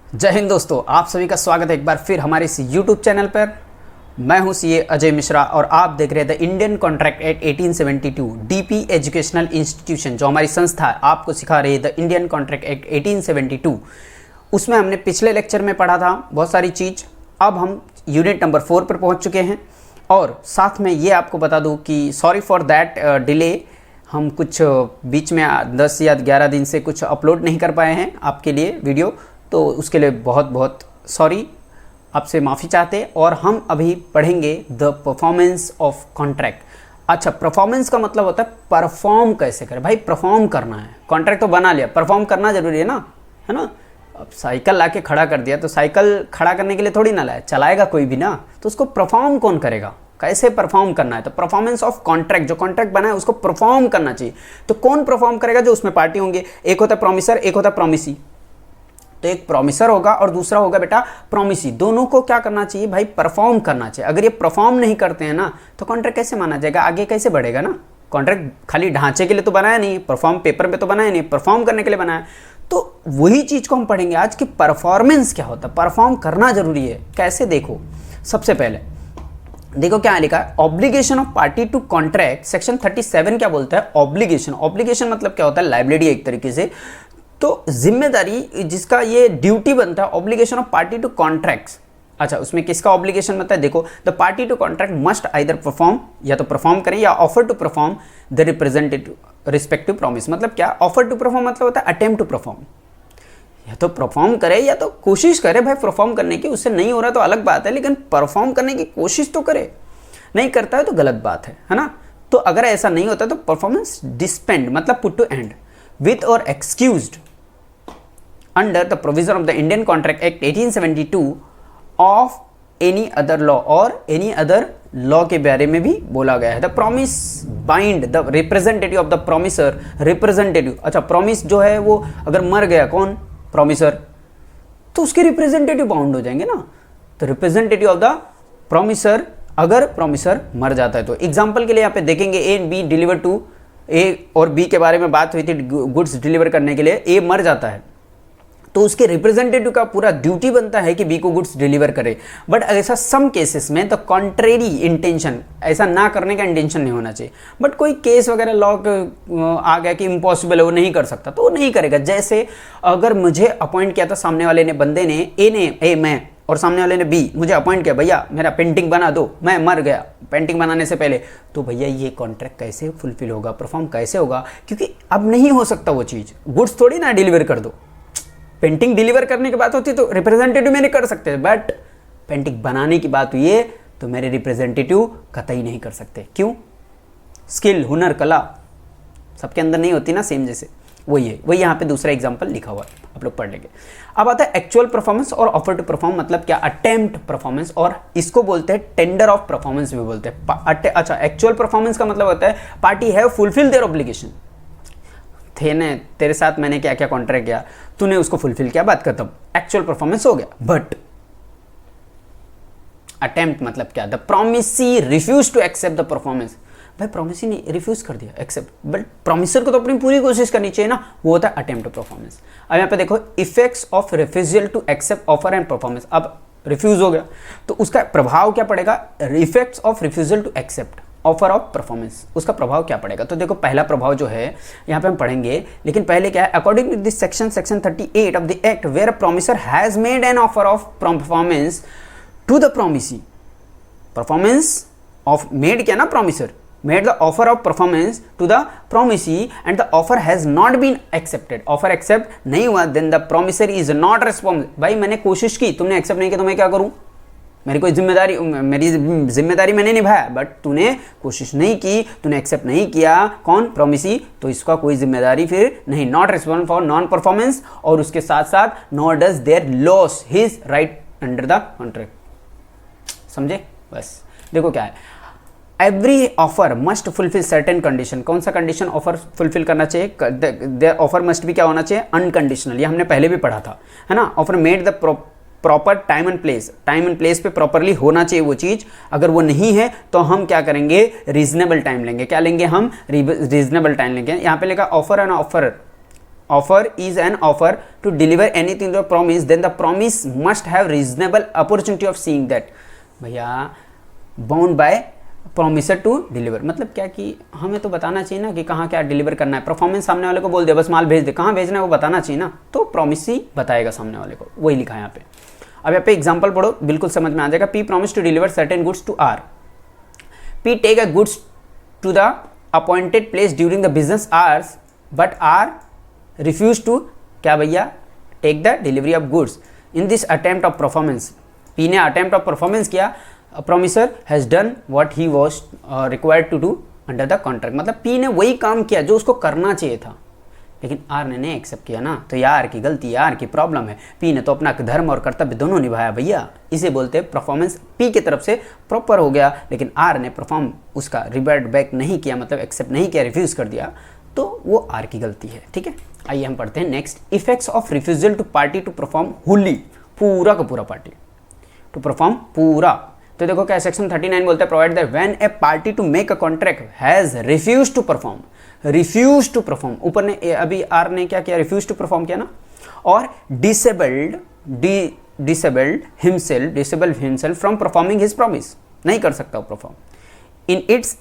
जय हिंद दोस्तों, आप सभी का स्वागत है एक बार फिर हमारे इस YouTube चैनल पर। मैं हूं सीए अजय मिश्रा और आप देख रहे हैं the Indian contract act 1872 DP educational institution, जो हमारी संस्था है आपको सिखा रही है द इंडियन कॉन्ट्रैक्ट एक्ट 1872। उसमें हमने पिछले लेक्चर में पढ़ा था बहुत सारी चीज़। अब हम यूनिट नंबर 4 पर पहुँच चुके हैं और साथ में ये आपको बता दूँ कि सॉरी फॉर दैट डिले, हम कुछ बीच में 10 या 11 दिन से कुछ अपलोड नहीं कर पाए हैं आपके लिए वीडियो, तो उसके लिए बहुत बहुत सॉरी, आपसे माफ़ी चाहते। और हम अभी पढ़ेंगे द परफॉर्मेंस ऑफ कॉन्ट्रैक्ट। अच्छा, परफॉर्मेंस का मतलब होता है परफॉर्म कैसे करें। भाई परफॉर्म करना है, कॉन्ट्रैक्ट तो बना लिया, परफॉर्म करना जरूरी है ना। अब साइकिल ला के खड़ा कर दिया तो साइकिल खड़ा करने के लिए थोड़ी ना लाया, चलाएगा कोई भी ना, तो उसको परफॉर्म कौन करेगा, कैसे परफॉर्म करना है। तो परफॉर्मेंस ऑफ कॉन्ट्रैक्ट, जो कॉन्ट्रैक्ट बना है उसको परफॉर्म करना चाहिए। तो कौन परफॉर्म करेगा? जो उसमें पार्टी होंगे, एक होता है प्रोमिसर, एक होता है प्रोमिसी। तो एक प्रोमिसर होगा और दूसरा होगा बेटा प्रोमिसी। दोनों को क्या करना चाहिए भाई? परफॉर्म करना चाहिए। अगर ये परफॉर्म नहीं करते हैं ना तो कॉन्ट्रैक्ट कैसे माना जाएगा, आगे कैसे बढ़ेगा ना। कॉन्ट्रैक्ट खाली ढांचे के लिए तो बनाया नहीं, परफॉर्म पेपर पे तो बनाया नहीं, परफॉर्म करने के लिए बनाया। तो वही चीज को हम पढ़ेंगे आज की परफॉर्मेंस क्या होता है। परफॉर्म करना जरूरी है, कैसे? देखो, सबसे पहले देखो क्या लिखा है, obligation of party to contract. Section 37 क्या बोलता है? ऑब्लिगेशन। ऑब्लिगेशन मतलब क्या होता है? लायबिलिटी एक तरीके से। तो जिम्मेदारी, जिसका ये ड्यूटी बनता है, obligation of party to contracts. अच्छा, उसमें किसका ऑब्लिगेशन बनता है? देखो, the party to contract must either perform, या तो परफॉर्म करें या offer to perform the representative respective promise. मतलब क्या? ऑफर टू परफॉर्म मतलब होता है अटेम्प्ट टू परफॉर्म, या तो परफॉर्म करे या तो कोशिश करे भाई परफॉर्म करने की। उससे नहीं हो रहा तो अलग बात है, लेकिन परफॉर्म करने की कोशिश तो करे। नहीं करता है तो गलत बात है ना। तो अगर ऐसा नहीं होता तो परफॉर्मेंस डिस्पेंड मतलब पुट टू एंड विथ और excused under the provision of the Indian Contract Act 1872 of any other law और any other law के बारे में भी बोला गया है। The promise bind the representative of the promiser representative। अच्छा, promise जो है वो अगर मर गया, कौन? promiser, तो उसके रिप्रेजेंटेटिव बाउंड हो जाएंगे ना। तो रिप्रेजेंटेटिव ऑफ द promiser, अगर promiser मर जाता है तो। एग्जाम्पल के लिए यहाँ पे देखेंगे A and B deliver to, A और बी के बारे में बात हुई थी गुड्स डिलीवर करने के लिए। ए मर जाता है तो उसके रिप्रेजेंटेटिव का पूरा ड्यूटी बनता है कि बी को गुड्स डिलीवर करे। बट ऐसा सम केसेस में द कॉन्ट्रेरी इंटेंशन, ऐसा ना करने का इंटेंशन नहीं होना चाहिए। बट कोई केस वगैरह लॉ आ गया कि इम्पॉसिबल है, वो नहीं कर सकता, तो वो नहीं करेगा। जैसे अगर मुझे अपॉइंट किया था सामने वाले ने, बंदे ने, ए मैं, और सामने वाले ने बी मुझे अपॉइंट किया, भैया मेरा पेंटिंग बना दो, मैं मर गया पेंटिंग बनाने से पहले, तो भैया ये कॉन्ट्रैक्ट कैसे फुलफिल होगा, परफॉर्म कैसे होगा? क्योंकि अब नहीं हो सकता वो चीज़। गुड्स थोड़ी ना डिलीवर कर दो, पेंटिंग डिलीवर करने की बात होती है तो रिप्रेजेंटेटिव मेरे कर सकते हैं, बट पेंटिंग बनाने की बात हुई है तो मेरे रिप्रेजेंटेटिव कतई नहीं कर सकते। क्यों? स्किल, हुनर, कला सबके अंदर नहीं होती ना सेम। जैसे वही है, वही यहाँ पे दूसरा एग्जांपल लिखा हुआ है, आप लोग पढ़ लेंगे। अब आता है एक्चुअल परफॉर्मेंस और ऑफर टू परफॉर्म। मतलब क्या? अटेम्प्ट परफॉर्मेंस, और इसको बोलते हैं टेंडर ऑफ परफॉर्मेंस भी बोलते हैं। अच्छा, एक्चुअल परफॉर्मेंस का मतलब होता है party have fulfil there obligation. थे ने तेरे साथ मैंने क्या क्या कॉन्ट्रैक्ट किया, तूने उसको फुलफिल किया, बात खत्म, एक्चुअल परफॉर्मेंस हो गया। बट अटेम्प्ट मतलब क्या? The promisee refuse to accept the performance. भाई प्रोमिसी ने रिफ्यूज कर दिया एक्सेप्ट, बट प्रोमिसर को तो अपनी पूरी कोशिश करनी चाहिए ना, वो होता है अटेम्प्ट परफॉर्मेंस। अब यहाँ पे देखो, effects of refusal to accept offer and performance. अब रिफ्यूज हो गया तो उसका प्रभाव क्या पड़ेगा? Effects of refusal to accept offer of performance, उसका प्रभाव क्या पड़ेगा? तो देखो, पहला प्रभाव जो है यहाँ पे हम पढ़ेंगे, लेकिन पहले क्या है? According to this section 38 of the act, where a promisor has made an offer of performance to the promisee. Performance of made क्या ना, promisor made the offer of performance to the promisee and the offer has not been accepted. Offer accept नहीं हुआ, then the promisor is not responsible. भाई मैंने कोशिश की, तुमने accept नहीं किया तो मैं क्या करूं? मेरी जिम्मेदारी मैंने निभाया, बट तूने कोशिश नहीं की, तूने एक्सेप्ट नहीं किया, कौन? प्रोमिसी, तो इसका कोई जिम्मेदारी फिर नहीं। Not responsible for non performance, और उसके साथ साथ not does their loss his right under the contract. समझे? बस देखो क्या है, every offer must fulfil certain condition. कौन सा कंडीशन ऑफर फुलफिल करना चाहिए? देयर ऑफर मस्ट भी क्या होना चाहिए? अनकंडीशनल। ये हमने पहले भी पढ़ा था, है ना। Offer made the proper time and place, time and place पे प्रॉपरली होना चाहिए वो चीज़। अगर वो नहीं है तो हम क्या करेंगे? रीजनेबल टाइम लेंगे। क्या लेंगे हम? रीजनेबल टाइम लेंगे। यहाँ पे लिखा offer and offer offer is an offer to deliver anything to a promise, then the promise must have reasonable opportunity of seeing that. भैया bound by promisor to deliver मतलब क्या कि हमें तो बताना चाहिए ना कि कहाँ क्या डिलीवर करना है। परफॉर्मेंस सामने वाले को बोल दे बस माल भेज दे, कहाँ भेजना है वो बताना चाहिए ना, तो प्रॉमिस ही बताएगा सामने वाले को, वही लिखा है यहाँ पे। अब यहाँ पे एग्जांपल पढ़ो, बिल्कुल समझ में आ जाएगा। P promise to deliver certain goods to R. P take a goods to the appointed place during the business hours but R refuse to क्या भैया take the delivery of goods in this attempt of performance. P ने attempt of performance किया, promisor has done what he was required to do under the contract. मतलब P ने वही काम किया जो उसको करना चाहिए था, लेकिन आर ने नहीं एक्सेप्ट किया ना, तो यार की गलती, यार की प्रॉब्लम है। पी ने तो अपना धर्म और कर्तव्य दोनों निभाया भैया, इसे बोलते हैं परफॉर्मेंस पी की तरफ से प्रॉपर हो गया, लेकिन आर ने परफॉर्म उसका रिवर्ट बैक नहीं किया, मतलब एक्सेप्ट नहीं किया, रिफ्यूज कर दिया, तो वो आर की गलती है। ठीक है, आइए हम पढ़ते हैं next. Effects of refusal to party to perform wholly, पूरा का पूरा पार्टी टू परफॉर्म पूरा। तो देखो क्या सेक्शन 39 बोलता है, provide that when a party to make a contract has refuse to perform, refuse to perform, ऊपर ने अभी आर ने क्या किया, रिफ्यूज टू परफॉर्म किया ना, और disabled himself from performing his promise, नहीं कर सकता वो perform in its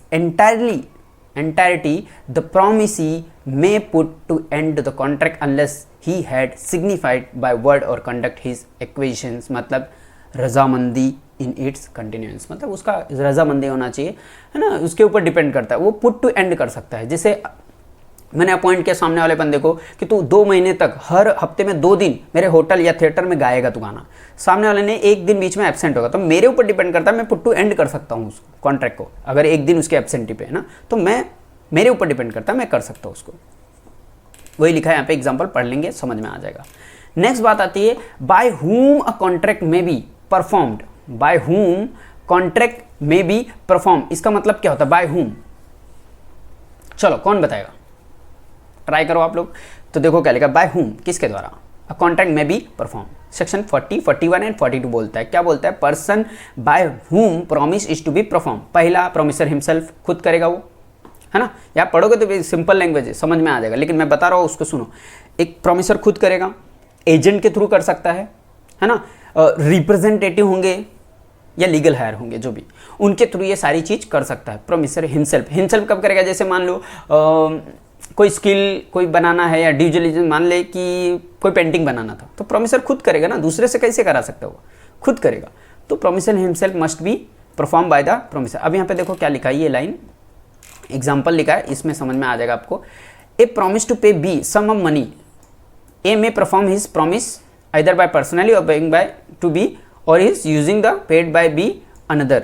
entirety, the promisee may put to end the contract unless he had signified by word or conduct his acquiescence, मतलब रजामंदी in its continuance, मतलब उसका रजामंदी होना चाहिए, है ना, उसके ऊपर डिपेंड करता है, वो पुट टू एंड कर सकता है। जैसे मैंने अपॉइंट किया सामने वाले बंदे को कि तू 2 महीने तक हर हफ्ते में 2 दिन मेरे होटल या थिएटर में गाएगा तू गाना, सामने वाले ने 1 दिन बीच में एब्सेंट होगा, तो मेरे ऊपर डिपेंड करता है, मैं पुट टू एंड कर सकता हूँ उस कॉन्ट्रैक्ट को, अगर 1 दिन उसके एब्सेंटी पे है ना, तो मेरे ऊपर डिपेंड करता है, मैं कर सकता हूँ उसको। वही लिखा है यहाँ पे, एग्जाम्पल पढ़ लेंगे समझ में आ जाएगा। नेक्स्ट बात आती है, बाय हुम अ कॉन्ट्रैक्ट में be performed, by whom contract में बी परफॉर्म, इसका मतलब क्या होता है बाय हुम, चलो कौन बताएगा, ट्राई करो आप लोग। तो देखो क्या लिखा, बाय हुम किसके द्वारा, अ कॉन्ट्रैक्ट में बी परफॉर्म। सेक्शन 40, 41 एंड 42 बोलता है, क्या बोलता है, person by whom promise is to be perform. पहला प्रोमिसर हिमसेल्फ, खुद करेगा वो, है ना, यार पढ़ोगे तो सिंपल लैंग्वेज है समझ में आ जाएगा, लेकिन मैं बता रहा हूँ उसको सुनो। एक प्रोमिसर खुद करेगा, एजेंट के थ्रू कर सकता है ना, रिप्रेजेंटेटिव होंगे या लीगल हायर होंगे जो भी, उनके थ्रू ये सारी चीज कर सकता है प्रोमिसर हिमसेल्फ कब करेगा, जैसे मान लो कोई स्किल कोई बनाना है या ड्यू डिलिजेंस, मान ले कि कोई पेंटिंग बनाना था, तो प्रोमिसर खुद करेगा ना, दूसरे से कैसे करा सकता है वो, खुद करेगा, तो promisor himself must be perform by the promisor. अब यहाँ पे देखो क्या लिखा है, ये लाइन एग्जाम्पल लिखा है, इसमें समझ में आ जाएगा आपको। A promise to pay B sum of money, A may perform his promise either by personally or paying by to B or is using the paid by B another.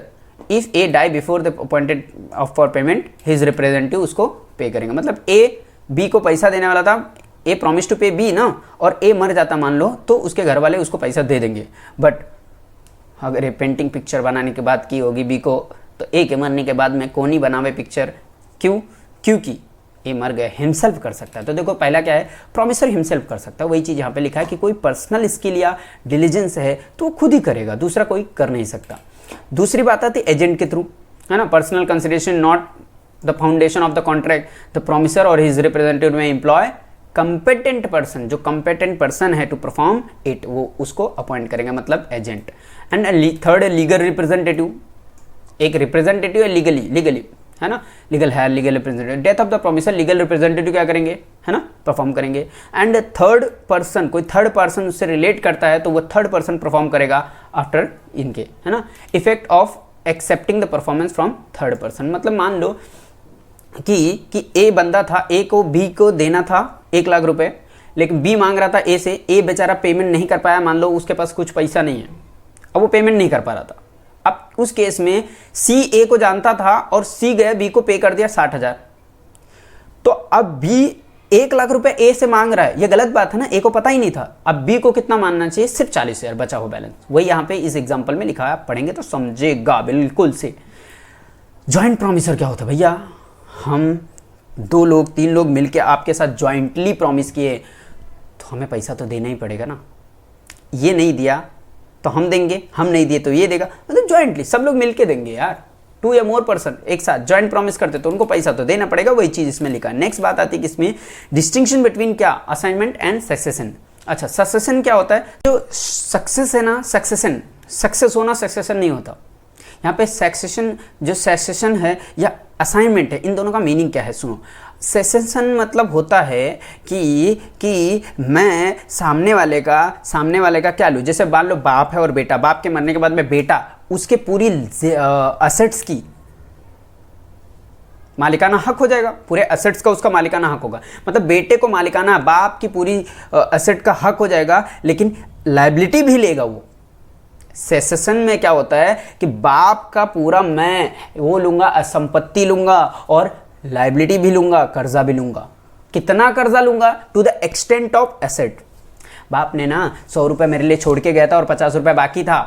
If A die before the appointed of for payment, his representative उसको पे करेंगे। मतलब A B को पैसा देने वाला था, A promise to pay B ना, और A मर जाता मान लो, तो उसके घर वाले उसको पैसा दे देंगे। बट अगर ये पेंटिंग पिक्चर बनाने के बाद की होगी B को, तो A के मरने के बाद में कौन ही बनावे पिक्चर, क्यों, क्योंकि ये मर गए, हिमसेल्फ कर सकता है। तो देखो पहला क्या है, प्रोमिसर हिमसेल्फ कर सकता है, वही चीज़ यहाँ पे लिखा है कि कोई पर्सनल स्किल या डिलीजेंस है तो वो खुद ही करेगा, दूसरा कोई कर नहीं सकता। दूसरी बात आती है एजेंट के थ्रू, है ना, personal consideration not the foundation of the contract, the promisor और हिज रिप्रेजेंटेटिव में एम्प्लॉय कंपेटेंट पर्सन, जो कंपेटेंट पर्सन है टू परफॉर्म इट, वो उसको अपॉइंट करेंगे, मतलब agent. And third legal representative, एक रिप्रेजेंटेटिव है लीगली है ना, लीगल है, legal representative, death of the promisor legal representative क्या करेंगे, है ना, परफॉर्म करेंगे। एंड थर्ड पर्सन, कोई थर्ड पर्सन उससे रिलेट करता है तो वो थर्ड पर्सन परफॉर्म करेगा आफ्टर इनके, है ना। Effect of accepting the performance from third person, मतलब मान लो कि ए बंदा था, ए को बी को देना था 1 लाख रुपए, लेकिन बी मांग रहा था ए से, ए बेचारा पेमेंट नहीं कर पाया, मान लो उसके पास कुछ पैसा नहीं है, अब वो पेमेंट नहीं कर पा रहा था। अब उस केस में सी ए को जानता था और सी गया बी को पे कर दिया 60,000, तो अब बी 1 लाख रुपए ए से मांग रहा है, ये गलत बात है ना, ए को पता ही नहीं था। अब बी को कितना मानना चाहिए, सिर्फ 40,000 बचा हो बैलेंस, वही यहाँ पे इस एग्जांपल में लिखा है, आप पढ़ेंगे तो समझेगा बिल्कुल से। ज्वाइंट प्रॉमिसर क्या होता है भैया, हम 2 लोग 3 लोग मिलके आपके साथ ज्वाइंटली प्रॉमिस किए, तो हमें पैसा तो देना ही पड़ेगा ना, ये नहीं दिया तो हम देंगे, हम नहीं दिए तो ये देगा, मतलब ज्वाइंटली सब लोग मिलके देंगे यार, 2 या मोर पर्सन एक साथ ज्वाइंट प्रॉमिस करते तो उनको पैसा तो देना पड़ेगा, वही चीज इसमें लिखा है। नेक्स्ट बात आती है कि इसमें डिस्टिंक्शन बिटवीन क्या, असाइनमेंट एंड सक्सेशन। अच्छा, सक्सेशन क्या होता है, जो सक्सेस है ना, सक्सेशन, सक्सेस होना सक्सेशन नहीं होता। यहाँ पे सक्सेशन, जो सक्सेशन है या असाइनमेंट है, इन दोनों का मीनिंग क्या है, सुनो। सक्सेशन मतलब होता है कि मैं सामने वाले का क्या लूँ, जैसे मान लो बाप है और बेटा, बाप के मरने के बाद में बेटा उसके पूरी असेट्स की मालिकाना हक हो जाएगा, पूरे असेट्स का उसका मालिकाना हक होगा। मतलब बेटे को मालिकाना, बाप की पूरी असेट का हक हो जाएगा, लेकिन लायबिलिटी भी लेगा वो। सेसेशन में क्या होता है कि बाप का पूरा मैं वो लूंगा, संपत्ति लूंगा और लायबिलिटी भी लूंगा, कर्जा भी लूंगा। कितना कर्जा लूंगा, to the extent of asset. बाप ने ना 100 रुपये मेरे लिए छोड़ के गया था और 50 रुपये बाकी था,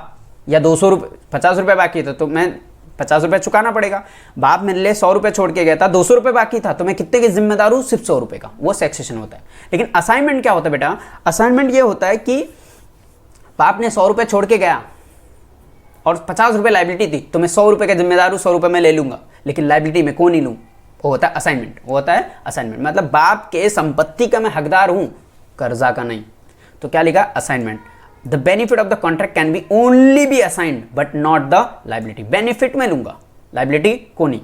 या 200 रुपये, 50 रुपये बाकी था तो मैं 50 रुपये चुकाना पड़ेगा। बाप मेरे लिए 100 रुपये छोड़ के गया था, 200 रुपये बाकी था, तो मैं कितने के जिम्मेदार हूँ, सिर्फ 100 रुपये का। वो सक्सेशन होता है। लेकिन असाइनमेंट क्या होता है बेटा, असाइनमेंट ये होता है कि बाप ने 100 रुपये छोड़ के गया और 50 रुपये लाइबिलिटी थी, तो मैं 100 रुपये का जिम्मेदार हूँ, 100 रुपये मैं ले लूंगा, लेकिन लाइबिलिटी में कौन नहीं लूँ, वो होता है असाइनमेंट। वो होता है असाइनमेंट, मतलब बाप के संपत्ति का मैं हकदार हूँ, कर्जा का नहीं। तो क्या लिखा, assignment. The benefit of the contract can be only be assigned but not the liability. Benefit में लूंगा, लाइबिलिटी को नहीं।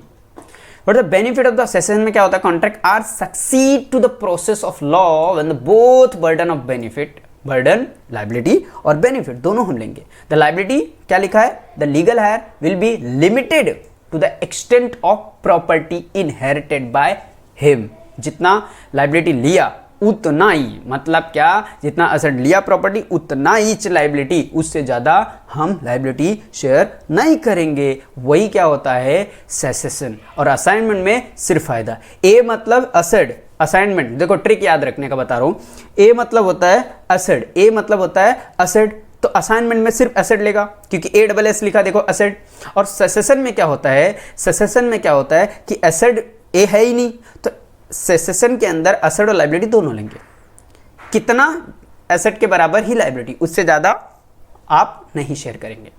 But the benefit of the session में क्या होता है, contract are succeed to the process of law when both burden of benefit, burden liability और benefit दोनों हम लेंगे। द लाइबिलिटी क्या लिखा है, the legal heir will be limited to the extent of property inherited by him. जितना liability लिया उतना ही, मतलब क्या, जितना असेट लिया प्रॉपर्टी उतना ही लाइबिलिटी, उससे ज्यादा हम लाइबिलिटी शेयर नहीं करेंगे। वही क्या होता है, सेसेशन। और असाइनमेंट में सिर्फ फायदा। ए मतलब असेट, असाइनमेंट देखो ट्रिक याद रखने का बता रहा हूं। ए मतलब होता है असेट, ए मतलब होता है असेट, तो असाइनमेंट में सिर्फ एसेट लेगा क्योंकि ASS लिखा देखो असेट। और सेसेशन में क्या होता है, सेसेशन में क्या होता है कि एसेट ए है ही नहीं, तो सेसेशन के अंदर एसेट और लाइबिलिटी दोनों लेंगे। कितना, एसेट के बराबर ही लाइबिलिटी, उससे ज्यादा आप नहीं शेयर करेंगे।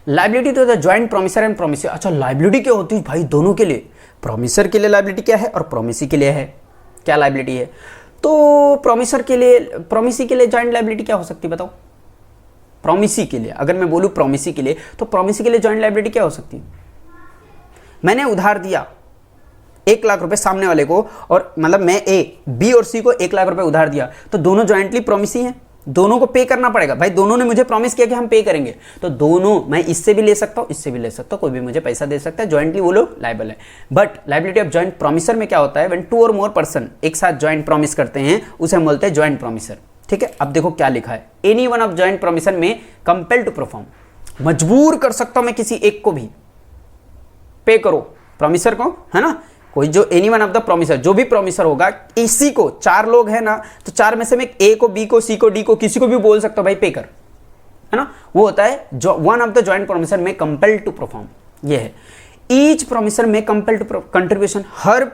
लाइबिलिटी तो the joint promisor and promisor. अच्छा, लाइबिलिटी क्या होती है भाई, दोनों के लिए, प्रोमिसर के लिए लाइबिलिटी क्या है और प्रोमिसी के लिए है क्या लाइबिलिटी है। तो प्रोमिसर के लिए, प्रोमिसी के लिए ज्वाइंट लाइबिलिटी क्या हो सकती है बताओ। प्रोमिसी के लिए, अगर मैं बोलूं प्रोमिसी के लिए, तो प्रोमिसी के लिए ज्वाइंट लाइबिलिटी क्या हो सकती है। मैंने उधार दिया 1 लाख रुपए सामने वाले को, और मतलब मैं बी और सी को 1 लाख रुपए उधार दिया, तो दोनों ज्वाइंटली प्रोमिसी हैं, दोनों को पे करना पड़ेगा भाई। दोनों ने मुझे प्रॉमिस किया कि हम पे करेंगे, तो दोनों, मैं इससे भी ले सकता हूं, इससे भी ले सकता हूं, कोई भी मुझे पैसा दे सकता है, ज्वाइंटली वो लोग लायबल है। But liability of joint promisor में क्या होता है, व्हेन 2 और मोर पर्सन एक साथ ज्वाइंट प्रॉमिस करते हैं, उसे हम बोलते हैं ज्वाइंट प्रोमिसर। ठीक है, अब देखो क्या लिखा है, any one of joint promisor में कंपेल टू परफॉर्म, मजबूर कर सकता हूं मैं किसी एक को भी, पे करो प्रोमिसर को, है ना। कोई जो any one of the promisor, जो भी प्रोमिसर होगा, इसी को, 4 लोग हैं ना, तो 4 में से मैं ए को, बी को, सी को, डी को, किसी को भी बोल सकता हूं भाई पे कर, है ना। वो होता है जो one of the joint promisor में कंपेल टू परफॉर्म, ये है। ईच प्रोमिसर में कंपेल टू कंट्रीब्यूशन, हर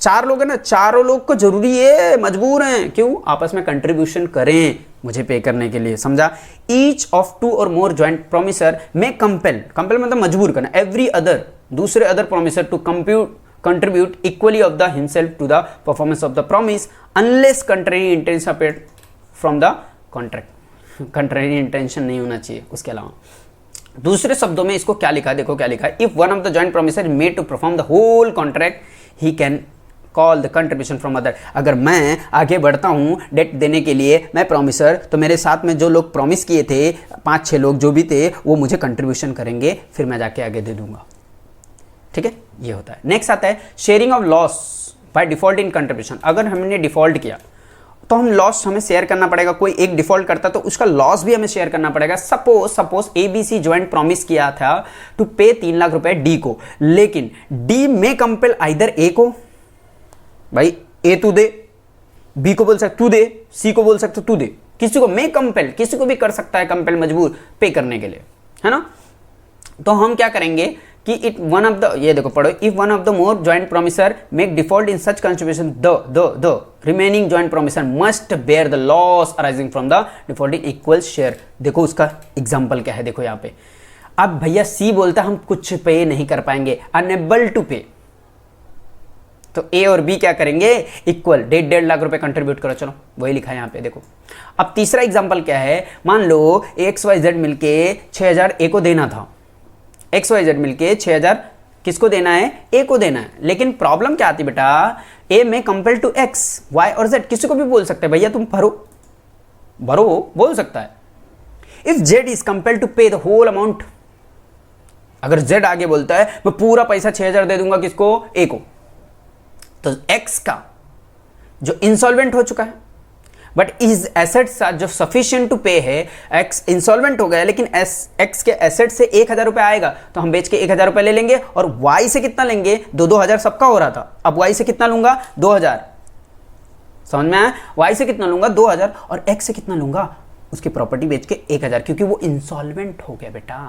4 लोग है ना, चारों लोग को जरूरी है, मजबूर हैं, क्यों, आपस में कंट्रीब्यूशन करें मुझे पे करने के लिए, समझा। ईच ऑफ 2 और मोर ज्वाइंट प्रोमिसर में कंपेल, कंपेल मतलब मजबूर करना, एवरी अदर, दूसरे other promisor to contribute equally of the himself to the performance of the promise unless contrary intention appear from the contract. Contrary intention नहीं होना चाहिए उसके अलावा। दूसरे शब्दों में इसको क्या लिखा है, देखो क्या लिखा है, if one of the joint promisor made to perform the whole contract he can call the contribution from other. अगर मैं आगे बढ़ता हूं डेट देने के लिए, मैं प्रोमिसर, तो मेरे साथ में जो लोग प्रॉमिस किए थे, 5-6 लोग जो भी थे, वो मुझे कंट्रीब्यूशन करेंगे, फिर मैं जाके आगे दे दूंगा। ठीक है, ये होता है। नेक्स्ट आता है sharing of loss by default in contribution. अगर हमने डिफॉल्ट किया तो हम लॉस हमें शेयर करना पड़ेगा। कोई एक डिफॉल्ट करता तो उसका लॉस भी हमें शेयर करना पड़ेगा। सपोज ABC ज्वाइंट प्रॉमिस किया था टू पे 3 लाख रुपए डी को, लेकिन डी में कंपेल आइदर ए को, भाई ए तू दे, बी को बोल सकते तू दे, सी को बोल सकते तू दे, किसी को मैं कंपेल, किसी को भी कर सकता है कंपेल, मजबूर पे करने के लिए, है ना। तो हम क्या करेंगे कि इट वन ऑफ द, ये देखो पढ़ो, if one of the more joint promisor make default in such contribution the remaining joint promisor must bear the loss arising from the defaulting equal share. देखो उसका एग्जांपल क्या है, देखो यहाँ पे अब भैया सी बोलता है हम कुछ पे नहीं कर पाएंगे, अनेबल टू पे, तो ए और बी क्या करेंगे, इक्वल, 1.5 लाख रुपए कंट्रीब्यूट करो। चलो वही लिखा है यहाँ पे देखो। अब तीसरा एग्जांपल क्या है, मान लो एक्स वाई जेड मिलके 6000 ए को देना था, एक्स वाई जेड मिलके 6000 किसको देना है, ए को देना है। लेकिन प्रॉब्लम क्या आती बेटा, ए में कंपेयर टू एक्स, वाई और जेड, किसी को भी बोल सकते हैं भैया तुम भरो बोल सकता है। If Z is compare to pay the whole amount, अगर जेड आगे बोलता है मैं पूरा पैसा 6000 दे दूंगा किसको, ए को, तो एक्स का जो इंसॉल्वेंट हो चुका है, बट इज एसेट्स जो सफिशिएंट टू पे है, एक्स इंसॉल्वेंट हो गया लेकिन एक्स के एसेट से 1000 रुपए आएगा तो हम बेच के 1000 रुपए ले लेंगे, और वाई से कितना लेंगे, 2000 सबका हो रहा था, अब वाई से कितना लूंगा, 2000, समझ में आया, वाई से कितना लूंगा 2000, और एक्स से कितना लूंगा, उसकी प्रॉपर्टी बेच के 1000, क्योंकि वो इंसॉल्वेंट हो गया बेटा,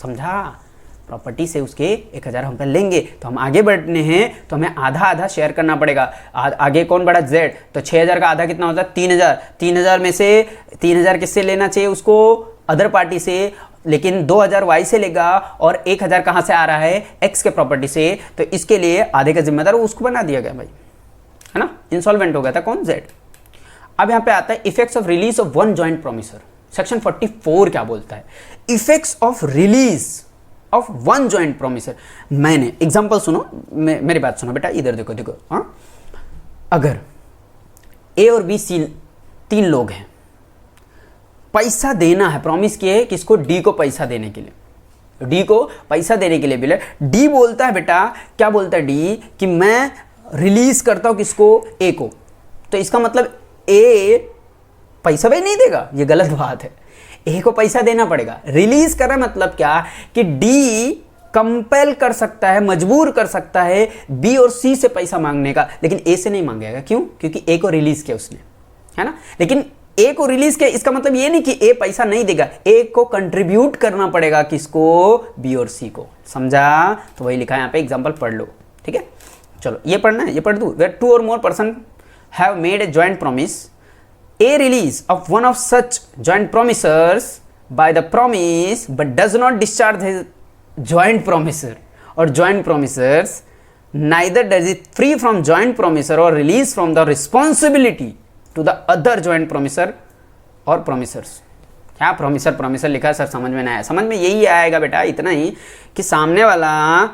समझा, प्रॉपर्टी से उसके 1000 हम पे लेंगे। तो हम आगे बढ़ने हैं तो हमें आधा आधा शेयर करना पड़ेगा। आगे कौन बढ़ा, जेड, तो 6000 का आधा कितना होता है, 3000, 3000 में से 3000 किससे लेना चाहिए उसको, अदर पार्टी से, लेकिन 2000 वाई से लेगा और 1000 कहां से आ रहा है, एक्स के प्रॉपर्टी से, तो इसके लिए आधे का जिम्मेदार उसको बना दिया गया भाई, है ना, इंसॉल्वेंट हो गया था कौन, जेड। अब यहां पे आता है effects of release of one joint promisor. Section 44 क्या बोलता है, effects of release of one joint promisor. मैंने एग्जांपल सुनो, मेरी बात सुनो बेटा, इधर देखो देखो, हाँ, अगर ए और बी सी 3 लोग हैं, पैसा देना है, प्रॉमिस किए किसको, डी को पैसा देने के लिए, डी को पैसा देने के लिए बिल, डी बोलता है बेटा, क्या बोलता है डी, कि मैं रिलीज करता हूं किसको, ए को, तो इसका मतलब ए पैसा भी नहीं देगा, ये गलत बात है, ए को पैसा देना पड़ेगा। रिलीज करना मतलब क्या, कि डी कंपेल कर सकता है, मजबूर कर सकता है बी और सी से पैसा मांगने का, लेकिन ए से नहीं मांगेगा, क्यों, क्योंकि ए को रिलीज किया उसने, है ना, लेकिन ए को रिलीज किया, इसका मतलब ये नहीं कि ए पैसा नहीं देगा, ए को कंट्रीब्यूट करना पड़ेगा किसको, बी और सी को, समझा, तो वही लिखा है यहाँ पे, एग्जाम्पल पढ़ लो, ठीक है। चलो ये पढ़ना है, ये पढ़ दूं, where 2 or more person have made a joint promise, a release of one of such joint promisers by the promise but does not discharge his joint promiser or joint promisers, neither does it free from joint promiser or release from the responsibility to the other joint promiser or promisers। क्या promisor लिखा है sir, समझ में नहीं आया, समझ में यही आएगा बेटा, इतना ही कि सामने वाला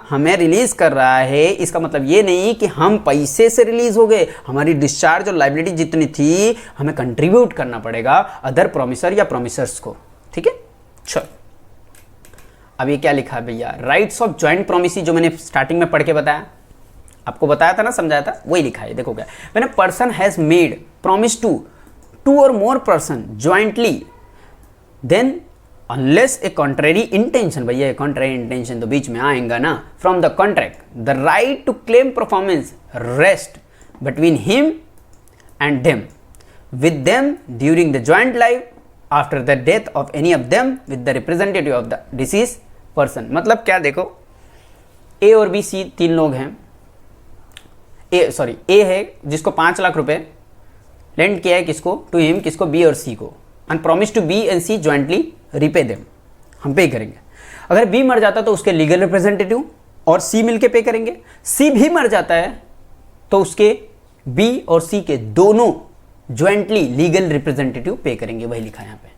हमें रिलीज कर रहा है, इसका मतलब ये नहीं कि हम पैसे से रिलीज हो गए, हमारी डिस्चार्ज और लाइबिलिटी जितनी थी हमें कंट्रीब्यूट करना पड़ेगा अदर प्रोमिसर या प्रोमिसर्स को, ठीक है। चलो अब ये क्या लिखा है भैया, राइट्स ऑफ ज्वाइंट प्रोमिसी, जो मैंने स्टार्टिंग में पढ़ के बताया, आपको बताया था ना, समझाया था, वही लिखा है, देखो क्या, when a person has made promise to 2 or more person jointly, then unless a contrary intention, भैया contrary intention तो बीच में आएगा ना, from the contract, the right to claim performance rest between him and them, with them during the joint life, after the death of any of them, with the representative of the deceased person। मतलब क्या, देखो ए और B C 3 लोग हैं, ए है जिसको 5 लाख रुपए land किया है किसको, टू हिम, किसको, बी और सी को, and promise to B and C jointly repay them, हम पे करेंगे। अगर B मर जाता तो उसके लीगल रिप्रेजेंटेटिव और C मिलके पे करेंगे, C भी मर जाता है तो उसके B और C के दोनों ज्वाइंटली लीगल रिप्रेजेंटेटिव पे करेंगे, वही लिखा है यहाँ पे।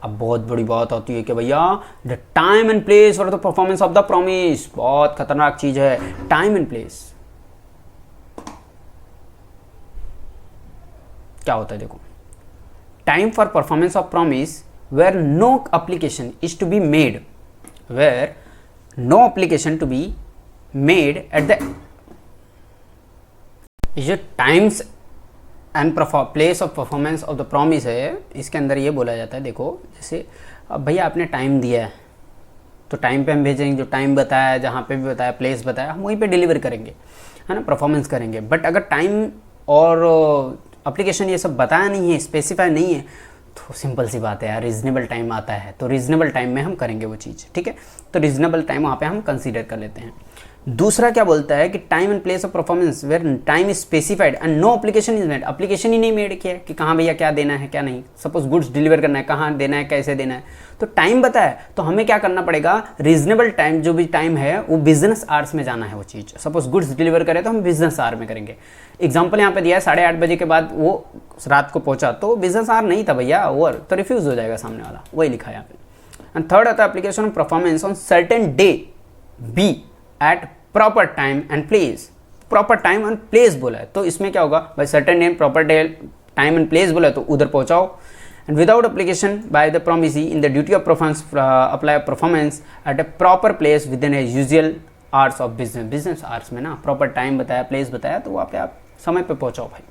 अब बहुत बड़ी बात होती है कि भैया the time and place for the performance of the promise, बहुत खतरनाक चीज है, टाइम एंड प्लेस क्या होता है, देखो, time for performance of promise where no application is to be made, where no application to be made at the, जो times and place of performance of the promise है, इसके अंदर ये बोला जाता है, देखो जैसे अब भैया आपने टाइम दिया है तो टाइम पे हम भेजेंगे, जो टाइम बताया, जहाँ पे भी बताया, प्लेस बताया, हम वहीं पे डिलीवर करेंगे, है ना, परफॉर्मेंस करेंगे। बट अगर टाइम और एप्लीकेशन ये सब बताया नहीं है, स्पेसिफाई नहीं है, तो सिंपल सी बात है यार, रीजनेबल टाइम आता है तो रीजनेबल टाइम में हम करेंगे वो चीज़, ठीक है। तो रीजनेबल टाइम वहाँ पे हम कंसीडर कर लेते हैं। दूसरा क्या बोलता है कि time and place of performance where time is specified and no application is made, application ही नहीं मेड किया है कि कहाँ भैया क्या देना है क्या नहीं। सपोज गुड्स डिलीवर करना है, कहाँ देना है कैसे देना है, तो टाइम बताया तो हमें क्या करना पड़ेगा, रीजनेबल टाइम जो भी टाइम है वो बिजनेस आवर्स में जाना है वो चीज़। सपोज गुड्स डिलीवर करें तो हम बिजनेस आवर में करेंगे। एग्जाम्पल यहाँ पे दिया है 8:30 बजे के बाद वो रात को पहुंचा, तो बिजनेस आवर नहीं था भैया, ओवर, तो रिफ्यूज हो जाएगा सामने वाला, वही लिखा है यहाँ पे। एंड थर्ड आता है application of performance on certain day be at proper time and place. Proper time and place बोला है तो इसमें क्या होगा भाई, certain day proper day time and place बोला है तो उधर पहुंचाओ। And without application by the promisee in the duty of performance apply performance at a proper place within a usual hours of business. Business hours में ना proper time बताया, place बताया, तो वहाँ पे आप समय पे पहुंचाओ भाई।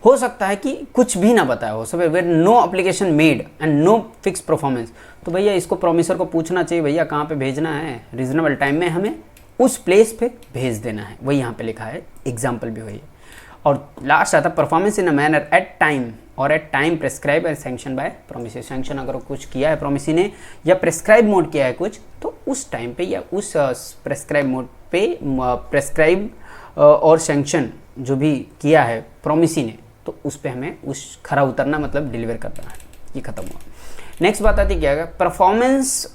हो सकता है कि कुछ भी ना बताया हो, सब where no application made and no fix performance, तो भैया इसको प्रोमिसर को पूछना चाहिए भैया कहाँ पे भेजना है, रीजनेबल टाइम में हमें उस प्लेस पे भेज देना है, वही यहाँ पे लिखा है, एग्जाम्पल भी वही है। और लास्ट आता performance in a manner at time और at time prescribe and sanction by promisee. Sanction अगर कुछ किया है प्रोमिसी ने या प्रेस्क्राइब मोड किया है कुछ, तो उस टाइम पे या उस प्रेस्क्राइब मोड पे प्रेस्क्राइब और सैंक्शन जो भी किया है प्रोमिसी ने, तो उस पे हमें उस खरा उतरना मतलब डिलीवर करना है। ये खत्म हुआ। नेक्स्ट बात आती है क्या है, performance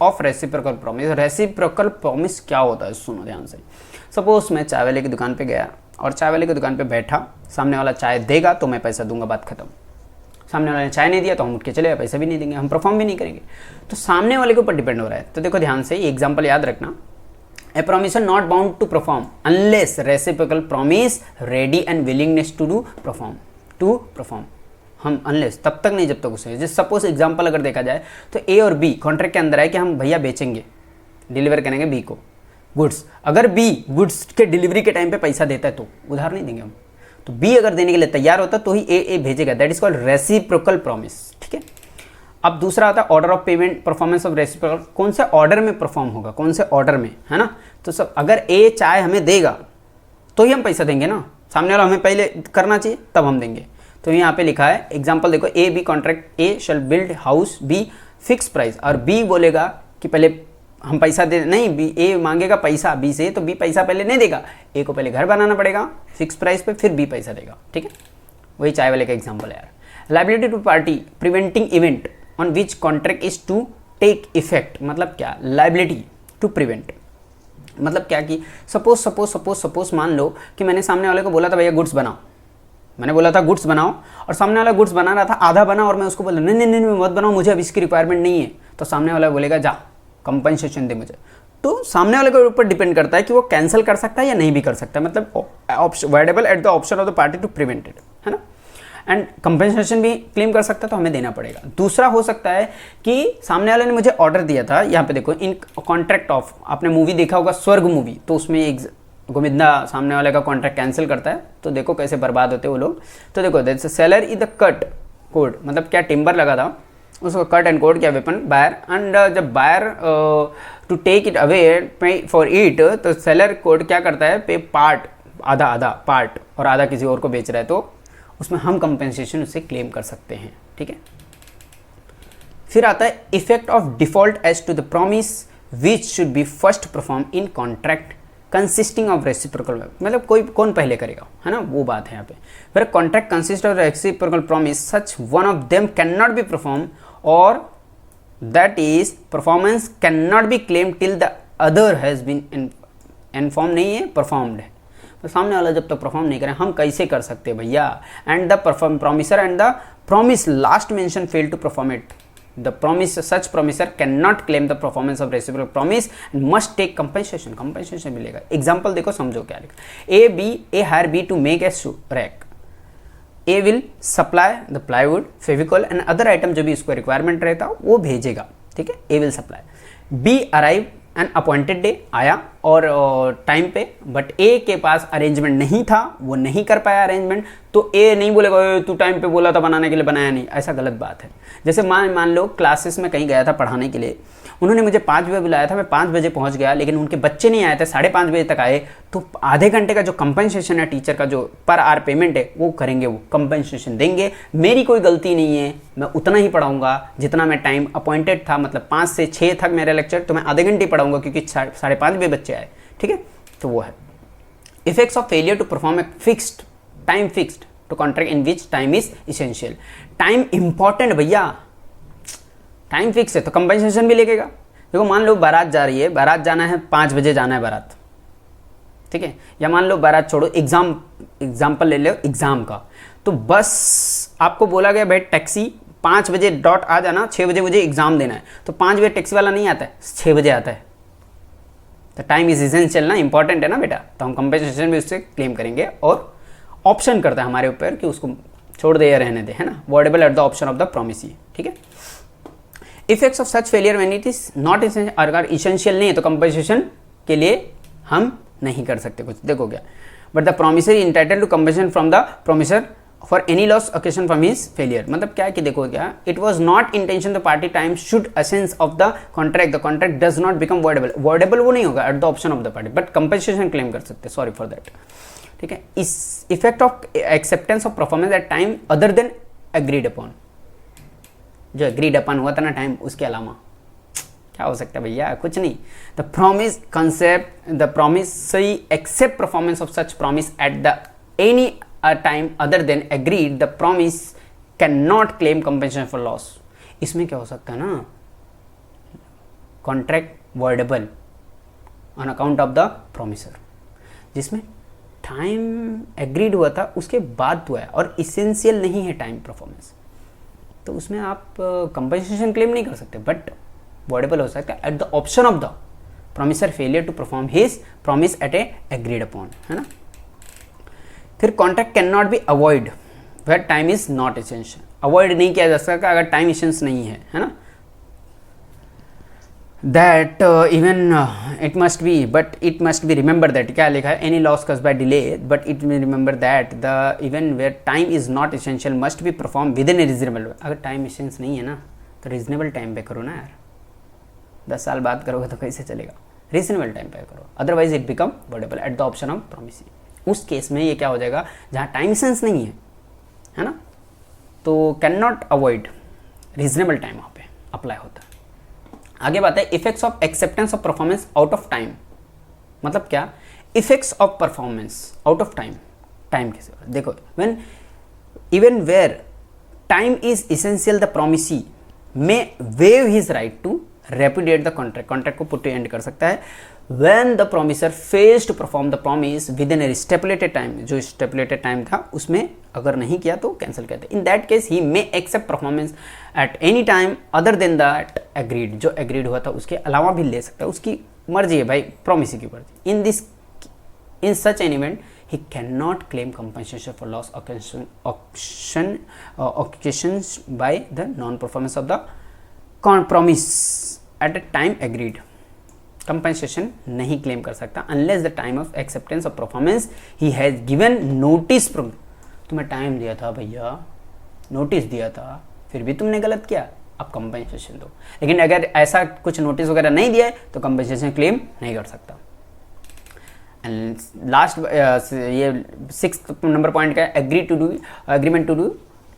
of reciprocal promise. Reciprocal promise क्या होता है सुनो ध्यान से। सपोज मैं चाय वाले की दुकान पे गया और चाय वाले की दुकान पे बैठा, सामने वाला चाय देगा तो मैं पैसा दूंगा, बात खत्म। सामने वाले ने चाय नहीं दिया तो हम उठ के चले गए, पैसा भी नहीं देंगे, हम परफॉर्म भी नहीं करेंगे। तो सामने वाले के ऊपर डिपेंड हो रहा है। तो देखो ध्यान से ये एग्जाम्पल याद रखना, A promiser not bound to perform unless reciprocal promise ready and willingness to perform। हम unless तब तक नहीं जब तक उसे, जैसे सपोज एग्जांपल अगर देखा जाए तो A और B कॉन्ट्रैक्ट के अंदर है कि हम भैया बेचेंगे, डिलीवर करेंगे B को गुड्स। अगर B गुड्स के डिलीवरी के टाइम पे पैसा देता है तो उधार नहीं देंगे हम, तो B अगर देने के लिए तैयार होता तो ही A भेजेगा। That is called reciprocal promise, ठीक है। अब दूसरा आता है order of payment performance of reciprocal. कौन से ऑर्डर में परफॉर्म होगा, कौन से ऑर्डर में, है ना। तो सब अगर ए चाय हमें देगा तो ही हम पैसा देंगे ना, सामने वाला हमें पहले करना चाहिए तब हम देंगे। तो यहाँ पे लिखा है एग्जांपल देखो, A B contract, A shall build house B fix price, और बी बोलेगा कि पहले हम पैसा दे, नहीं बी ए मांगेगा पैसा बी से, तो बी पैसा पहले नहीं देगा, ए को पहले घर बनाना पड़ेगा फिक्स प्राइस पे, फिर बी पैसा देगा, ठीक है। वही चाय वाले का एग्जाम्पल है यार। Liability to party preventing event on which contract is to take effect, मतलब क्या, लायबिलिटी टू प्रिवेंट मतलब क्या कि सपोज मान लो कि मैंने सामने वाले को बोला था भैया गुड्स बनाओ, मैंने बोला था गुड्स बनाओ, और सामने वाला गुड्स बना रहा था, आधा बना, और मैं उसको बोला नहीं नहीं नहीं मत बनाओ, मुझे अब इसकी रिक्वायरमेंट नहीं है, तो सामने वाला बोलेगा जा कंपनसेशन दे मुझे। तो सामने वाले के ऊपर डिपेंड करता है कि वो कैंसिल कर सकता है या नहीं भी कर सकता है, मतलब avoidable at the option of the party to prevent it, है ना। एंड कंपनसेशन भी क्लेम कर सकता है तो हमें देना पड़ेगा। दूसरा हो सकता है कि सामने वाले ने मुझे ऑर्डर दिया था, यहाँ पे देखो इन कॉन्ट्रैक्ट ऑफ, आपने मूवी देखा होगा स्वर्ग मूवी, तो उसमें एक गोविंदा सामने वाले का कॉन्ट्रैक्ट कैंसिल करता है, तो देखो कैसे बर्बाद होते हैं वो लोग। तो देखो that's seller is the cut cord, मतलब क्या टिम्बर लगा था उसको कट एंड कोड किया वेपन बायर, एंड जब buyer to take it away pay for it, तो सेलर कोड क्या करता है, पे पार्ट, आधा पार्ट और आधा किसी और को बेच रहा है, तो उसमें हम कंपेंसेशन उससे क्लेम कर सकते हैं, ठीक है। फिर आता है effect of default as to the promise which should be first perform in contract consisting of reciprocal, मतलब कोई कौन पहले करेगा, है ना, वो बात है यहाँ पे। फिर contract consist of reciprocal promise such one of them can not be perform, और that is performance can not be claim till the other has been inform, नहीं है परफॉर्म्ड है, तो सामने वाला जब तक परफॉर्म नहीं करें हम कैसे कर सकते हैं भैया। And the promisor and the promise last mention fail to perform it, the promise such promisor can not claim the performance of reciprocal promise and must take compensation मिलेगा। एग्जांपल देखो समझो क्या लिखा, A hire B to make a rack, A will supply the plywood Fevicol and other item जो भी इसको requirement रहता वो भेजेगा, ठीक है, A will supply. B arrive an appointed day, आया और टाइम पे, बट ए के पास अरेंजमेंट नहीं था, वो नहीं कर पाया अरेंजमेंट, तो ए नहीं बोलेगा तू टाइम पे बोला था बनाने के लिए बनाया नहीं, ऐसा गलत बात है। जैसे मान लो क्लासेस में कहीं गया था पढ़ाने के लिए, उन्होंने मुझे 5 बजे बुलाया था, मैं 5 बजे पहुंच गया, लेकिन उनके बच्चे नहीं आए थे, 5:30 बजे तक आए, तो आधे घंटे का जो कंपनसेशन है टीचर का, जो पर आवर पेमेंट है वो करेंगे, वो कंपनसेशन देंगे। मेरी कोई गलती नहीं है, मैं उतना ही पढ़ाऊंगा जितना मैं टाइम अपॉइंटेड था, मतलब 5 से 6 तक मेरा लेक्चर, तो मैं आधे घंटे पढ़ाऊंगा क्योंकि 5:30 बजे बच्चे आए, ठीक है। तो वो है effects of failure to perform a fixed time, fixed to contract in which time is essential. Time important भैया, टाइम फिक्स है तो कंपनसेशन भी लगेगा। देखो मान लो बारात जा रही है, बारात जाना है 5 बजे जाना है बारात, ठीक है, या मान लो बारात छोड़ो, एग्जाम्पल ले लो एग्जाम का, तो बस आपको बोला गया भाई टैक्सी 5 बजे डॉट आ जाना, 6 बजे मुझे एग्जाम देना है, तो 5 बजे टैक्सी वाला नहीं आता है, 6 बजे आता है, तो टाइम इज इसेंशियल ना, इंपॉर्टेंट है ना बेटा, तो हम कंपनसेशन भी उससे क्लेम करेंगे। और ऑप्शन करता है हमारे ऊपर कि उसको छोड़ दे या रहने दे, है ना, voidable eight the option of the promisee, ठीक है। Effects of such failure when it is not essential, अगर इसेंशियल नहीं है तो कंपनसेशन के लिए हम नहीं कर सकते कुछ, देखो क्या, but the promisor entitled to compensation from the promisor for any loss occasion from his failure. मतलब क्या है कि देखो क्या, it was not intention the party time should essence of the contract does not become voidable, voidable वो नहीं होगा at the option of the party, but compensation claim कर सकते, सॉरी फॉर दैट, ठीक है। इस effect of acceptance of performance at time other than agreed upon, जो agreed अपन हुआ था ना टाइम, उसके अलावा क्या हो सकता है भैया, कुछ नहीं। The promise concept, the promise सही accept performance of such promise at the any time other than agreed, the promise can not claim compensation for loss. इसमें क्या हो सकता है ना, contract voidable on account of the promisor, जिसमें time agreed हुआ था उसके बाद हुआ है और इसेंशियल नहीं है टाइम परफॉर्मेंस, तो उसमें आप कंपनसेशन क्लेम नहीं कर सकते, बट वॉइडेबल हो सकता है at the option of the promisor failure to perform his promise at a agreed upon, है ना। फिर contract can not be avoid where time is not essential, avoid नहीं किया जा सकता अगर टाइम इसेंस नहीं है ना। That even it must be, but it must be remember that, क्या लिखा है, any loss caused by delay, but it may remember that the even where time is not essential must be perform within a reasonable. अगर time essence नहीं है ना तो reasonable time पे करो ना यार, 10 साल बाद करोगे तो कैसे चलेगा, रीजनेबल टाइम पे करो, otherwise it become voidable eight the option of promisee. उस केस में ये क्या हो जाएगा, जहाँ टाइम इसेंस नहीं है ना, तो can not avoid, reasonable time वहाँ पे अप्लाई होता है। आगे बात है effects of acceptance of performance out of time. मतलब क्या, effects of performance out of time, time के सिवा देखो, when even where time is essential the promisee may waive his right to repudiate the contract, contract को put to end कर सकता है when the promisor fails to perform the promise with in A स्टेपुलेटेड time, जो स्टेपुलेटेड time था उसमें अगर नहीं किया तो कैंसिल करते। In that case he may accept performance at any time other than that agreed, जो एग्रीड हुआ था उसके अलावा भी ले सकता है, उसकी मर्जी है भाई, प्रोमिसी की मर्जी। In such an event he cannot claim compensation for loss occasions by the non-performance of the promise at a time agreed. Compensation नहीं क्लेम कर सकता unless the time of acceptance of performance he has given notice. तुम्हें time दिया था भैया, notice दिया था, फिर भी तुमने गलत किया, अब कंपनसेशन दो। लेकिन अगर ऐसा कुछ नोटिस वगैरह नहीं दिया है तो कंपनसेशन क्लेम नहीं कर सकता। एंड लास्ट ये 6th नंबर पॉइंट का एग्रीमेंट टू डू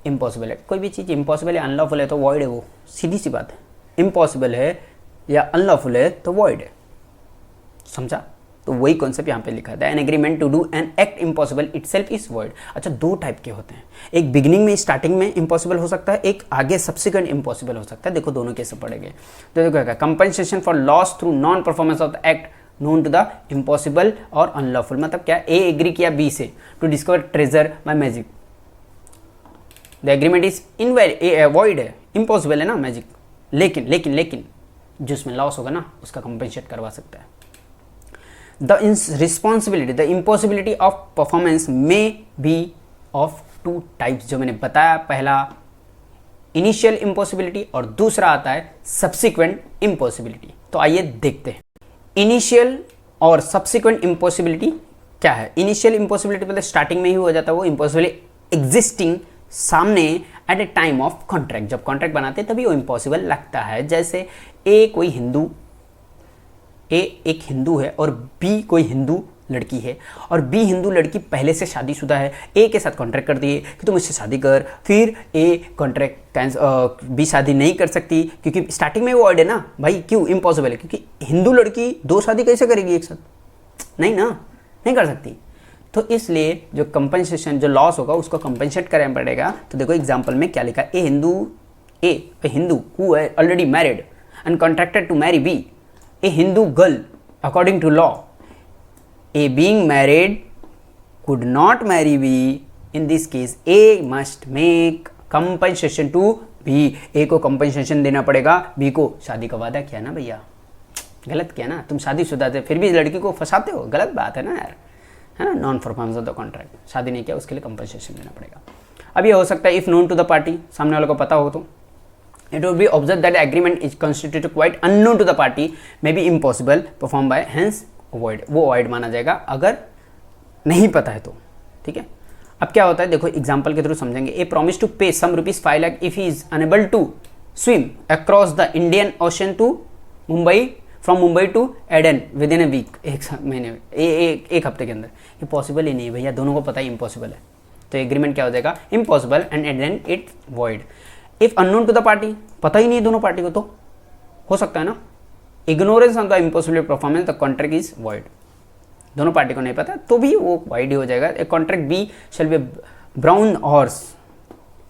इम्पॉसिबल है। कोई भी चीज़ इम्पॉसिबल है, अनलॉफुल है तो वॉइड है, वो सीधी सी बात है। इम्पॉसिबल है या अनलॉफुल है तो वॉइड है, समझा? तो वही कॉन्सेप्ट यहाँ पे लिखा था, an agreement to do an act impossible itself is void. अच्छा, दो टाइप के होते हैं, एक बिगिनिंग में स्टार्टिंग में इम्पॉसिबल हो सकता है, एक आगे सब्सिक्वेंट इम्पॉसिबल हो सकता है। देखो दोनों कैसे पड़ेंगे। तो देखो क्या, compensation for loss through non performance of the act known to the impossible और अनलॉफुल। मतलब क्या, ए एग्री किया बी से to discover treasure by magic, the agreement is void है, इम्पॉसिबल है ना मैजिक, लेकिन लेकिन लेकिन जो उसमें लॉस होगा ना उसका कंपनसेट करवा सकता है। The responsibility, the impossibility of performance में बी ऑफ टू टाइप्स, जो मैंने बताया, पहला इनिशियल इम्पॉसिबिलिटी और दूसरा आता है सब्सिक्वेंट इम्पॉसिबिलिटी। तो आइए देखते हैं। इनिशियल और सब्सिक्वेंट इम्पॉसिबिलिटी क्या है? इनिशियल इम्पॉसिबिलिटी मतलब स्टार्टिंग में ही हो जाता है वो इम्पॉसिबल एग्जिस्टिंग सामने at a time of contract, जब कॉन्ट्रैक्ट बनाते तभी वो इम्पॉसिबल लगता है। जैसे एक हिंदू है और बी कोई हिंदू लड़की है, और बी हिंदू लड़की पहले से शादीशुदा है, ए के साथ कॉन्ट्रैक्ट कर दिए कि तुम मुझसे शादी कर, फिर ए कॉन्ट्रैक्ट बी शादी नहीं कर सकती क्योंकि स्टार्टिंग में वो वर्ड है ना भाई, क्यों इम्पॉसिबल है? क्योंकि हिंदू लड़की 2 शादी कैसे करेगी एक साथ? नहीं ना, नहीं कर सकती। तो इसलिए जो कंपनसेशन, जो लॉस होगा उसको कंपनसेट करना पड़ेगा। तो देखो एग्जाम्पल में क्या लिखा, ए हिंदू हु है already married and contracted to marry B, A Hindu girl according to law, A being married could not marry B. In this case, A must make compensation to B. A को compensation देना पड़ेगा, B को। शादी का वादा किया ना भैया, गलत किया ना, तुम शादीशुदा थे फिर भी लड़की को फंसाते हो, गलत बात है ना यार, है ना। Non performance of the contract, शादी नहीं किया उसके लिए कंपनसेशन देना पड़ेगा। अब ये हो सकता है if known to the party, सामने वाले को पता हो तो, it would be observed that the agreement is constituted quite unknown to the party may be impossible performed by hence avoid, वो अवॉइड माना जाएगा अगर नहीं पता है तो, ठीक है। अब क्या होता है देखो एग्जांपल के थ्रू समझेंगे। ए promise to pay some ₹5 lakh if he is unable to swim across the Indian ocean to Mumbai, from Mumbai to Aden within a week, एक महीने में, एक हफ्ते के अंदर। ये पॉसिबल ही नहीं है भैया, दोनों को पता ही इम्पॉसिबल है। तो एग्रीमेंट क्या हो जाएगा? Impossible and then it void. If unknown to the party, पता ही नहीं है दोनों पार्टी को, तो हो सकता है ना, ignorance of the impossible performance the contract is void. दोनों पार्टी को नहीं पता तो भी वो वाइड ही हो जाएगा। A contract B shall be brown horse,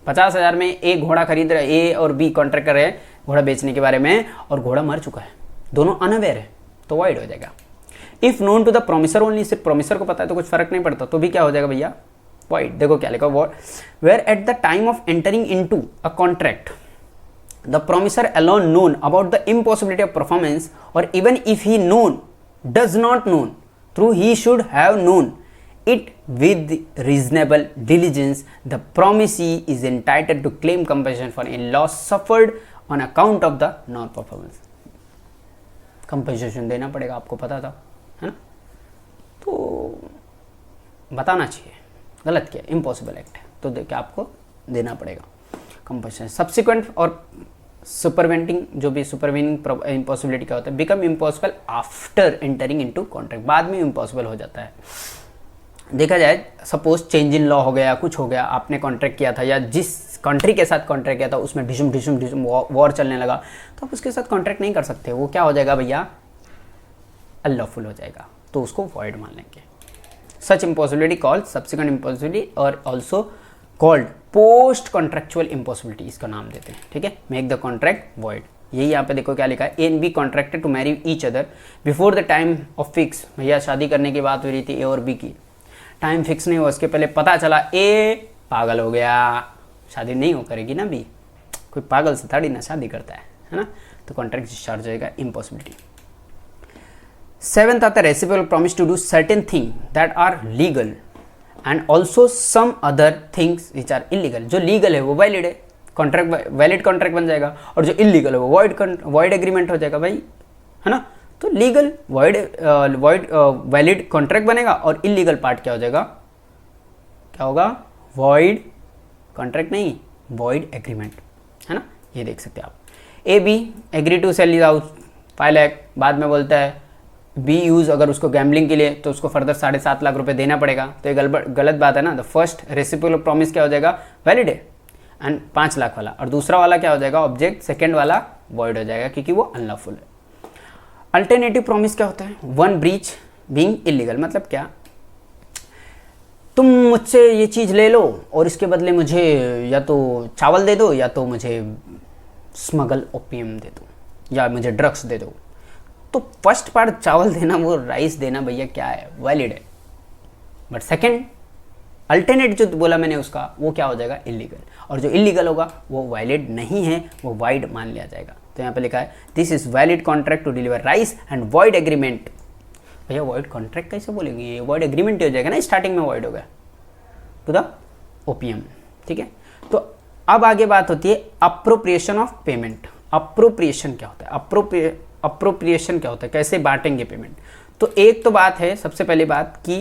50,000 में एक घोड़ा खरीद रहे, ए और बी कॉन्ट्रैक्ट कर रहे हैं घोड़ा बेचने के बारे में, और घोड़ा मर चुका है, दोनों अनअवेयर है, तो वाइड हो जाएगा। If known to the promisor only, सिर्फ प्रोमिसर को पता है तो कुछ फर्क नहीं पड़ता, तो भी क्या हो जाएगा भैया? वाइड। देखो क्या लिखा, where at the time of entering into a contract the promisor alone known about the impossibility of performance, or even if he does not know, through he should have known it with reasonable diligence, the promisee is entitled to claim compensation for a loss suffered on account of the non-performance. compensation देना पड़ेगा, आपको पता था, है ना, तो बताना चाहिए, गलत किया, इम्पॉसिबल एक्ट है, तो देखिए आपको देना पड़ेगा कंपनसेशन। सब्सिक्वेंट और सुपरवेंटिंग, जो भी सुपरवेनिंग इम्पॉसिबिलिटी का होता है, become impossible after entering into contract, बाद में इम्पॉसिबल हो जाता है। देखा जाए सपोज चेंज इन लॉ हो गया, कुछ हो गया, आपने कॉन्ट्रैक्ट किया था या जिस कंट्री के साथ कॉन्ट्रैक्ट किया था उसमें ढिशुम वॉर चलने लगा, तो आप उसके साथ कॉन्ट्रैक्ट नहीं कर सकते, वो क्या हो जाएगा भैया? अनलॉफुल हो जाएगा, तो उसको वॉइड मान लेंगे। सच इम्पॉसिबिलिटी कॉल्ड सब्सिक्वेंट इम्पॉसिबिलिटी और also called post contractual impossibility, इसका नाम देते हैं, ठीक है। मेक द कॉन्ट्रैक्ट वॉइड, यही यहाँ पे देखो क्या लिखा है, A and B contracted to marry each other before the time of fix. भैया शादी करने की बात हो रही थी ए और बी की, टाइम फिक्स नहीं हुआ, उसके पहले पता चला ए पागल हो गया, शादी नहीं हो करेगी ना बी, कोई पागल से थोड़ी ना शादी करता है ना, तो कॉन्ट्रैक्ट डिस्चार्ज हो जाएगा, इम्पॉसिबिलिटी। 7th आता है reciprocal promise to do certain thing that are legal and also some other things which are illegal. जो लीगल है वो वैलिड है, कॉन्ट्रैक्ट वैलिड कॉन्ट्रैक्ट बन जाएगा, और जो इलीगल है वो वॉइड एग्रीमेंट हो जाएगा भाई, है ना। तो लीगल वैलिड कॉन्ट्रैक्ट बनेगा, और इलीगल पार्ट क्या हो जाएगा? क्या होगा? वॉइड कॉन्ट्रैक्ट नहीं, वॉइड एग्रीमेंट, है ना। ये देख सकते हैं आप। A B agree to sell house 5 lakh, बाद में बोलता है बी यूज़ अगर उसको गैम्बलिंग के लिए, तो उसको फर्दर 7.5 लाख रुपए देना पड़ेगा, तो ये गलत बात है ना। द फर्स्ट रेसिप्रोकल प्रॉमिस क्या हो जाएगा? वैलिड है एंड 5 लाख वाला, और दूसरा वाला क्या हो जाएगा? ऑब्जेक्ट, सेकेंड वाला वॉइड हो जाएगा क्योंकि वो अनलॉफुल है। अल्टरनेटिव प्रॉमिस क्या होता है? वन ब्रीच बीइंग इलीगल, मतलब क्या? तुम मुझसे ये चीज़ ले लो और इसके बदले मुझे या तो चावल दे दो, या तो मुझे स्मगल ओपियम दे दो, या मुझे ड्रग्स दे दो। तो फर्स्ट पार्ट चावल देना, वो राइस देना भैया क्या है? वैलिड है। बट सेकंड अल्टरनेट जो बोला मैंने उसका, वो क्या हो जाएगा? इलीगल, और जो इलीगल होगा वो वैलिड नहीं है, वो वाइड मान लिया जाएगा। तो यहाँ पे लिखा है this is valid contract to deliver rice and void agreement. भैया वॉइड कॉन्ट्रैक्ट कैसे बोलेंगे? ये वॉइड एग्रीमेंट हो जाएगा ना, स्टार्टिंग में वॉइड हो गया टू द ओपीएम, ठीक है। तो अब आगे बात होती है अप्रोप्रिएशन ऑफ पेमेंट। अप्रोप्रिएशन क्या होता है? अप्रोप्रिएशन क्या होता है? कैसे बांटेंगे पेमेंट? तो एक तो बात है, सबसे पहली बात कि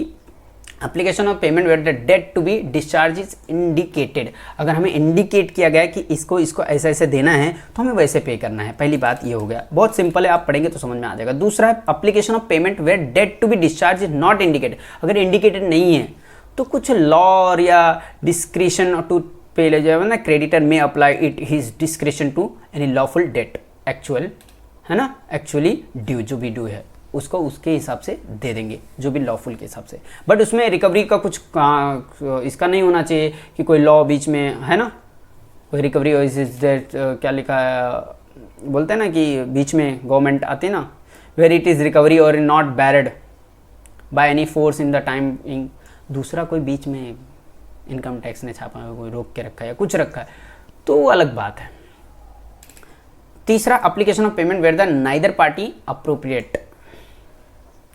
application of payment where the debt to be discharge is indicated, अगर हमें इंडिकेट किया गया है कि इसको ऐसे ऐसे देना है तो हमें वैसे पे करना है। पहली बात ये हो गया, बहुत सिंपल है, आप पढ़ेंगे तो समझ में आ जाएगा। दूसरा है application of payment where debt to be discharge is not indicated, अगर इंडिकेटेड नहीं है तो कुछ लॉ या डिस्क्रिशन टू पे ले जाएगा ना, creditor may apply it his discretion to any lawful debt actual, है ना, एक्चुअली ड्यू, जो भी ड्यू है उसको उसके हिसाब से दे देंगे, जो भी लॉफुल के हिसाब से। बट उसमें रिकवरी का कुछ इसका नहीं होना चाहिए कि कोई लॉ बीच में, है ना, कोई रिकवरी क्या लिखा है, बोलते हैं ना कि बीच में गवर्नमेंट आती है ना, वेर इट इज़ रिकवरी और not buried by any force in the time, दूसरा कोई बीच में इनकम टैक्स ने छापा है, कोई रोक के रखा है या कुछ रखा है, तो वो अलग बात है। तीसरा application of payment where the neither party appropriate,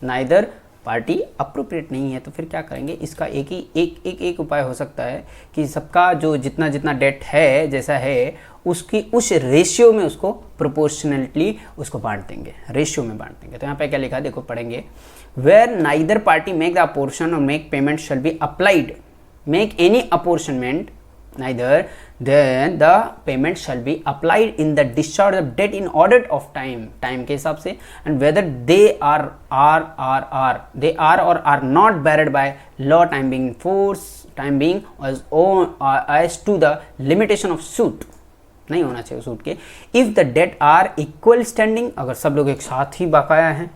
neither party appropriate नहीं है तो फिर क्या करेंगे, इसका एक उपाय हो सकता है कि सबका जो जितना जितना डेट है जैसा है उसकी उस रेशियो में उसको प्रोपोर्शनली उसको बांट देंगे, रेशियो में बांट देंगे। तो यहाँ पे क्या लिखा है देखो, पढ़ेंगे, where neither party make the apportion और make payment shall be applied, make any apportionment neither then the payment shall be applied in the discharge of debt in order of time के हिसाब से, and whether they are or are not barred by law time being as to the limitation of suit, नहीं होना चाहिए suit के। if the debt are equal standing, अगर सब लोग एक साथ ही बकाया हैं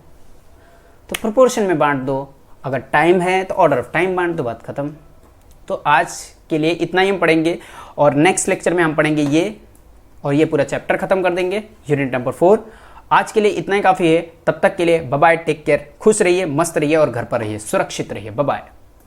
तो प्रोपोर्शन में बांट दो, अगर टाइम है तो ऑर्डर ऑफ टाइम बांट दो, बात खत्म। तो आज के लिए इतना ही हम पढ़ेंगे और नेक्स्ट लेक्चर में हम पढ़ेंगे ये, और ये पूरा चैप्टर खत्म कर देंगे, यूनिट नंबर 4। आज के लिए इतना ही काफ़ी है, तब तक के लिए बाय बाय, टेक केयर, खुश रहिए, मस्त रहिए और घर पर रहिए, सुरक्षित रहिए, बाय बाय।